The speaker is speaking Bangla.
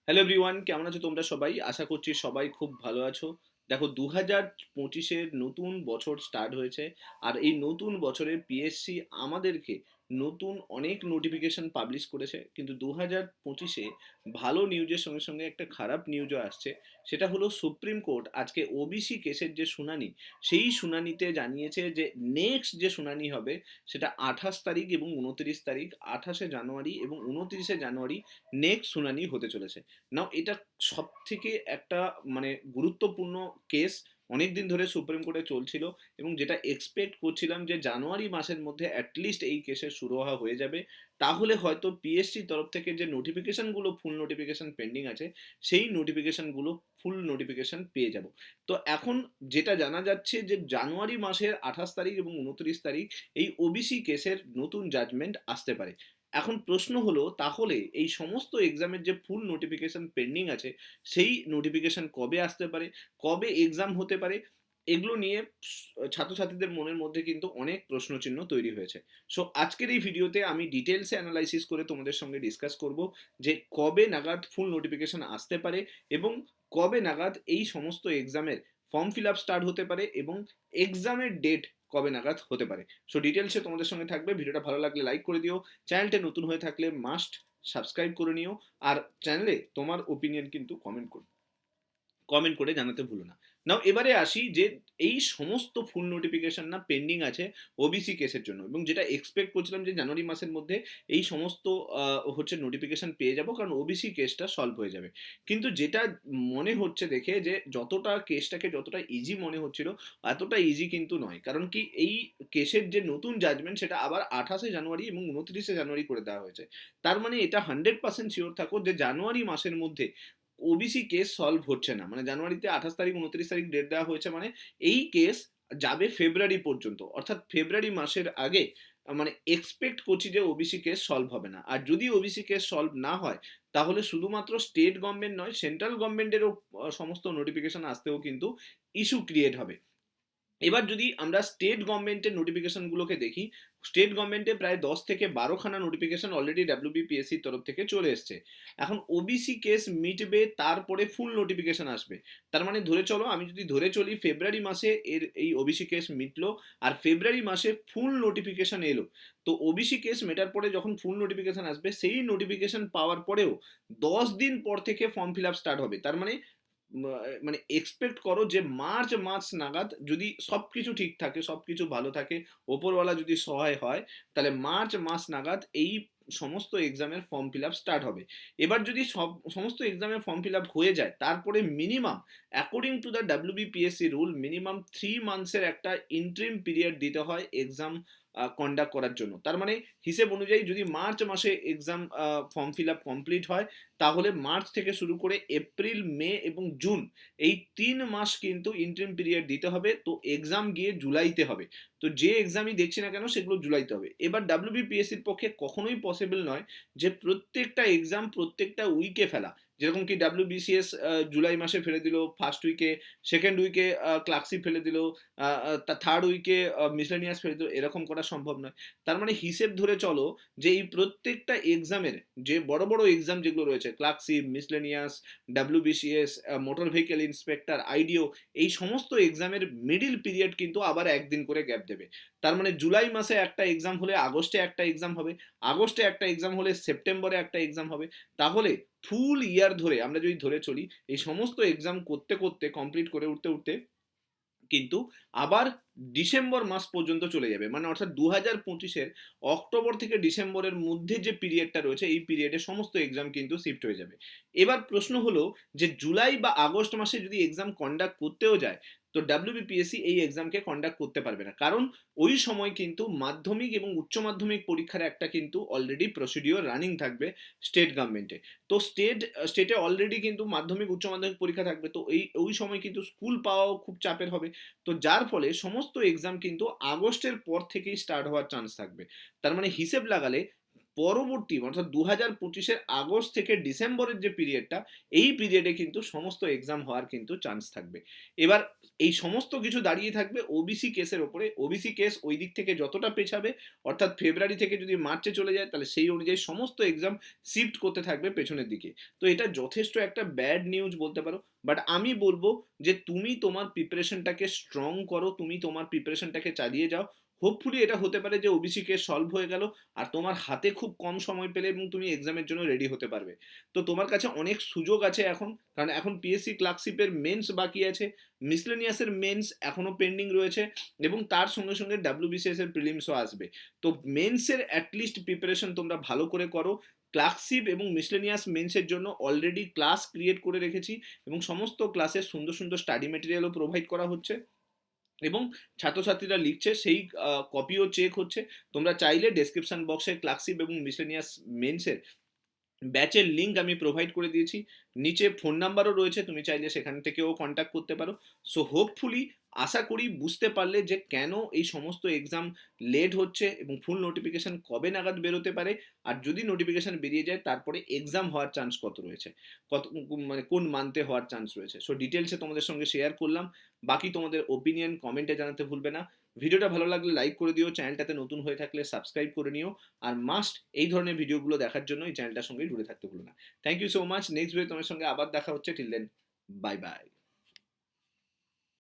হ্যালো এভরিওয়ান, কেমন আছো তোমরা সবাই? আশা করছি সবাই খুব ভালো আছো। দেখো, 2025-এর নতুন বছর স্টার্ট হয়েছে। আর এই নতুন বছরে পিএসসি আমাদেরকে নতুন অনেক নোটিফিকেশন পাবলিশ করেছে। কিন্তু 2025-এ ভালো নিউজের সঙ্গে সঙ্গে একটা খারাপ নিউজও আসছে। সেটা হলো সুপ্রিম কোর্ট আজকে ওবিসি কেসের যে শুনানি, সেই শুনানিতে জানিয়েছে যে নেক্সট যে শুনানি হবে সেটা 28 তারিখ এবং 29 তারিখ, 28শে জানুয়ারি এবং 29শে জানুয়ারি নেক্সট শুনানি হতে চলেছে। নাও এটা সবথেকে একটা মানে গুরুত্বপূর্ণ কেস। অনেকদিন ধরে সুপ্রিম কোর্টে চলছিল এবং যেটা এক্সপেক্ট করছিলাম যে জানুয়ারি মাসের মধ্যে অ্যাটলিস্ট এই কেসের সুরাহা হয়ে যাবে। তাহলে হয়তো পিএসসির তরফ থেকে যে নোটিফিকেশনগুলো ফুল নোটিফিকেশন পেন্ডিং আছে, সেই নোটিফিকেশনগুলো ফুল নোটিফিকেশন পেয়ে যাব। তো এখন যেটা জানা যাচ্ছে যে জানুয়ারি মাসের 28 তারিখ এবং 29 তারিখ এই ওবিসি কেসের নতুন জাজমেন্ট আসতে পারে। এখন প্রশ্ন হলো, তাহলে এই সমস্ত এক্সামের যে ফুল নোটিফিকেশন পেন্ডিং আছে, সেই নোটিফিকেশন কবে আসতে পারে, কবে এক্সাম হতে পারে, এগুলো নিয়ে ছাত্রছাত্রীদের মনের মধ্যে কিন্তু অনেক প্রশ্নচিহ্ন তৈরি হয়েছে। সো আজকের এই ভিডিওতে আমি ডিটেলসে অ্যানালাইসিস করে তোমাদের সঙ্গে ডিসকাস করব যে কবে নাগাদ ফুল নোটিফিকেশন আসতে পারে এবং কবে নাগাদ এই সমস্ত এক্সামের ফর্ম ফিল আপ স্টার্ট হতে পারে এবং এক্সামের ডেট কবে নাগাদ হতে পারে। সো ডিটেলসে তোমাদের সঙ্গে থাকবে। ভিডিওটা ভালো লাগলে লাইক করে দিও। চ্যানেলটা নতুন হয়ে থাকলে মাস্ট সাবস্ক্রাইব করে নিও। আর চ্যানেলে তোমার ওপিনিয়ন কিন্তু কমেন্ট করে জানাতে ভুলো না। নাও এবারে আসি যে এই সমস্ত ফুল নোটিফিকেশন না পেন্ডিং আছে ওবিসি কেসের জন্য, এবং যেটা এক্সপেক্ট করছিলাম যে জানুয়ারি মাসের মধ্যে এই সমস্ত হচ্ছে নোটিফিকেশন পেয়ে যাব, কারণ ওবিসি কেসটা সলভ হয়ে যাবে। কিন্তু যেটা মনে হচ্ছে দেখে যে যতটা কেসটাকে যতটা ইজি মনে হচ্ছিল, এতটা ইজি কিন্তু নয়। কারণ কি, এই কেসের যে নতুন জাজমেন্ট সেটা আবার 28শে জানুয়ারি এবং 29শে জানুয়ারি করে দেওয়া হয়েছে। তার মানে এটা 100% শিওর থাকো যে জানুয়ারি মাসের মধ্যে ওবিসি কেস সলভ হচ্ছে না। মানে জানুয়ারিতে 28 তারিখ 29 তারিখ ডেট দেওয়া হয়েছে, মানে এই কেস যাবে ফেব্রুয়ারি পর্যন্ত, অর্থাৎ ফেব্রুয়ারি মাসের আগে মানে এক্সপেক্ট করছি যে ওবিসি কেস সলভ হবে না। আর যদি ওবিসি কেস সলভ না হয়, তাহলে শুধুমাত্র স্টেট গভর্নমেন্ট নয়, সেন্ট্রাল গভর্নমেন্টেরও সমস্ত নোটিফিকেশন আসতেও কিন্তু ইস্যু ক্রিয়েট হবে। এবার যদি আমরা স্টেট গভর্নমেন্টের নোটিফিকেশনগুলোকে দেখি, স্টেট গভর্নমেন্টে প্রায় 10 থেকে 12খানা নোটিফিকেশন অলরেডি ডাব্লিউবিপিএসসির তরফ থেকে চলে এসছে। এখন ওবিসি কেস মিটবে, তারপরে ফুল নোটিফিকেশন আসবে। তার মানে ধরে চলো, আমি যদি ধরে চলি ফেব্রুয়ারি মাসে এর এই ওবিসি কেস মিটলো আর ফেব্রুয়ারি মাসে ফুল নোটিফিকেশন এলো, তো ওবিসি কেস মেটার পরে যখন ফুল নোটিফিকেশন আসবে, সেই নোটিফিকেশন পাওয়ার পরেও 10 দিন পর থেকে ফর্ম ফিল আপ স্টার্ট হবে। তার মানে মানে এক্সপেক্ট করো যে মার্চ মাস নাগাদ যদি সবকিছু ঠিক থাকে, সবকিছু ভালো থাকে, ওপরওয়ালা যদি সহায় হয়, তাহলে মার্চ মাস নাগাদ এই সমস্ত এক্সামের ফর্ম ফিল আপ স্টার্ট হবে। এবার যদি সমস্ত এক্সামের ফর্ম ফিল আপ হয়ে যায়, তারপরে minimum according to the WBPSC rule minimum 3 মান্থসের একটা ইন্টারিম পিরিয়ড দিতে হয় এক্সাম কন্ডাক্ট করার জন্য। তার মানে হিসেব অনুযায়ী যদি মার্চ মাসে exam form fill up complete হয়, তাহলে মার্চ থেকে শুরু করে এপ্রিল, মে এবং জুন, এই 3 মাস কিন্তু ইন্টারিম পিরিয়ড দিতে হবে। তো এক্সাম গিয়ে জুলাইতে হবে। তো যে এক্সামই দেখছি না কেন, সেগুলো জুলাইতে হবে। এবার ডাব্লিউবিপিএসসির পক্ষে কখনোই পসিবল নয় যে প্রত্যেকটা এক্সাম প্রত্যেকটা উইকে ফেলা। যেরকম কি ডাব্লিউবিসিএস জুলাই মাসে ফেলে দিল ফার্স্ট উইকে, সেকেন্ড উইকে ক্লার্কশিপ ফেলে দিল, থার্ড উইকে মিসলেনিয়াস ফেলে দিল, এরকম করা সম্ভব নয়। তার মানে হিসেব ধরে চলো যে এই প্রত্যেকটা এক্সামের যে বড় বড় এক্সাম যেগুলো রয়েছে, clerkship, miscellaneous, WBCS, motor vehicle inspector, IDO, এই সমস্ত এক্সামের মিডিল পিরিয়ড কিন্তু আবার একদিন করে গ্যাপ দেবে। তার মানে জুলাই মাসে একটা এক্সাম হলে আগস্টে একটা এক্সাম হবে, আগস্টে একটা এক্সাম হলে সেপ্টেম্বরে একটা এক্সাম হবে। তাহলে ফুল ইয়ার ধরে আমরা যদি ধরে চলি, এই সমস্ত এক্সাম করতে করতে কমপ্লিট করে উঠতে উঠতে কিন্তু আবার ডিসেম্বর মাস পর্যন্ত চলে যাবে। মানে অর্থাৎ 2025-এর অক্টোবর থেকে ডিসেম্বরের মধ্যে যে পিরিয়ডটা রয়েছে, এই পিরিয়ডে সমস্ত এক্সাম কিন্তু শিফট হয়ে যাবে। এবার প্রশ্ন হলো যে জুলাই বা আগস্ট মাসে যদি এক্সাম কন্ডাক্ট করতেও যায়, তো ডাব্লিউবিপিএসসি এই এক্সামকে কন্ডাক্ট করতে পারবে না, কারণ ওই সময় কিন্তু মাধ্যমিক এবং উচ্চ মাধ্যমিক পরীক্ষার একটা কিন্তু অলরেডি প্রসিডিওর রানিং থাকবে স্টেট গভর্নমেন্টে। তো স্টেটে অলরেডি কিন্তু মাধ্যমিক উচ্চ মাধ্যমিক পরীক্ষা থাকবে। তো ওই সময় কিন্তু স্কুল পাওয়াও খুব চাপের হবে। তো যার ফলে সমস্ত এক্সাম কিন্তু আগস্টের পর থেকেই স্টার্ট হওয়ার চান্স থাকবে। তার মানে হিসেব লাগালে পরবর্তী অর্থাৎ 2025-এর আগস্ট থেকে ডিসেম্বরের যে পিরিয়ডটা, এই পিরিয়ডে কিন্তু সমস্ত এক্সাম হওয়ার কিন্তু চান্স থাকবে। এবার এই সমস্ত কিছু দাঁড়িয়ে থাকবে ওবিসি কেসের ওপরে। ওবিসি কেস ওই দিক থেকে যতটা পেছাবে, অর্থাৎ ফেব্রুয়ারি থেকে যদি মার্চে চলে যায়, তাহলে সেই অনুযায়ী সমস্ত এক্সাম শিফট করতে থাকবে পেছনের দিকে। তো এটা যথেষ্ট একটা ব্যাড নিউজ বলতে পারো। বাট আমি বলবো যে তুমি তোমার প্রিপারেশনটাকে স্ট্রং করো, তুমি তোমার প্রিপারেশনটাকে চালিয়ে যাও। হোপফুলি এটা হতে পারে যে ওবিসি কেস সলভ হয়ে গেল, আর তোমার হাতে খুব কম সময় পেলে এবং তুমি এক্সামের জন্য রেডি হতে পারবে। তো তোমার কাছে অনেক সুযোগ আছে এখন, কারণ এখন পিএসসি ক্লার্কশিপের মেন্স বাকি আছে, মিসলেনিয়াসের মেন্স এখনো পেন্ডিং রয়েছে, এবং তার সঙ্গে সঙ্গে ডাব্লিউবিসিএস এর প্রিলিমসও আসবে। তো মেন্সের অ্যাটলিস্ট প্রিপারেশন তোমরা ভালো করে করো। ক্লার্কশিপ এবং মিসলেনিয়াস মেন্সের জন্য অলরেডি ক্লাস ক্রিয়েট করে রেখেছি, এবং সমস্ত ক্লাসে সুন্দর সুন্দর স্টাডি মেটেরিয়ালও প্রোভাইড করা হচ্ছে, এবং ছাত্রছাত্রীরা লিখছে, সেই কপিও চেক হচ্ছে। তোমরা চাইলে ডেসক্রিপশন বক্সে ক্লার্কশিপ এবং মিসলেনিয়াস মেন্সের ব্যাচের লিঙ্ক আমি প্রোভাইড করে দিয়েছি, নিচে ফোন নাম্বারও রয়েছে, তুমি চাইলে সেখান থেকেও কন্ট্যাক্ট করতে পারো। সো হোপফুলি আশা করি বুঝতে পারলে যে কেন এই সমস্ত এক্সাম লেট হচ্ছে এবং ফুল নোটিফিকেশন কবে নাগাদ বেরোতে পারে, আর যদি নোটিফিকেশন বেরিয়ে যায় তারপরে এক্সাম হওয়ার চান্স কত রয়েছে, কত মানে কোন মান্থে হওয়ার চান্স রয়েছে। সো ডিটেলসে তোমাদের সঙ্গে শেয়ার করলাম। বাকি তোমাদের ওপিনিয়ন কমেন্টে জানাতে ভুলবে না। ভিডিওটা ভালো লাগলে লাইক করে দিও, চ্যানেলটাতে নতুন হয়ে থাকলে সাবস্ক্রাইব করে নিও, আর মাস্ট এই ধরনের ভিডিওগুলো দেখার জন্য এই চ্যানেলটার সঙ্গে জুড়ে থাকতে ভুলো না। Thank you so much. Next video তোমার সঙ্গে আবার দেখা হচ্ছে। Till then, bye by.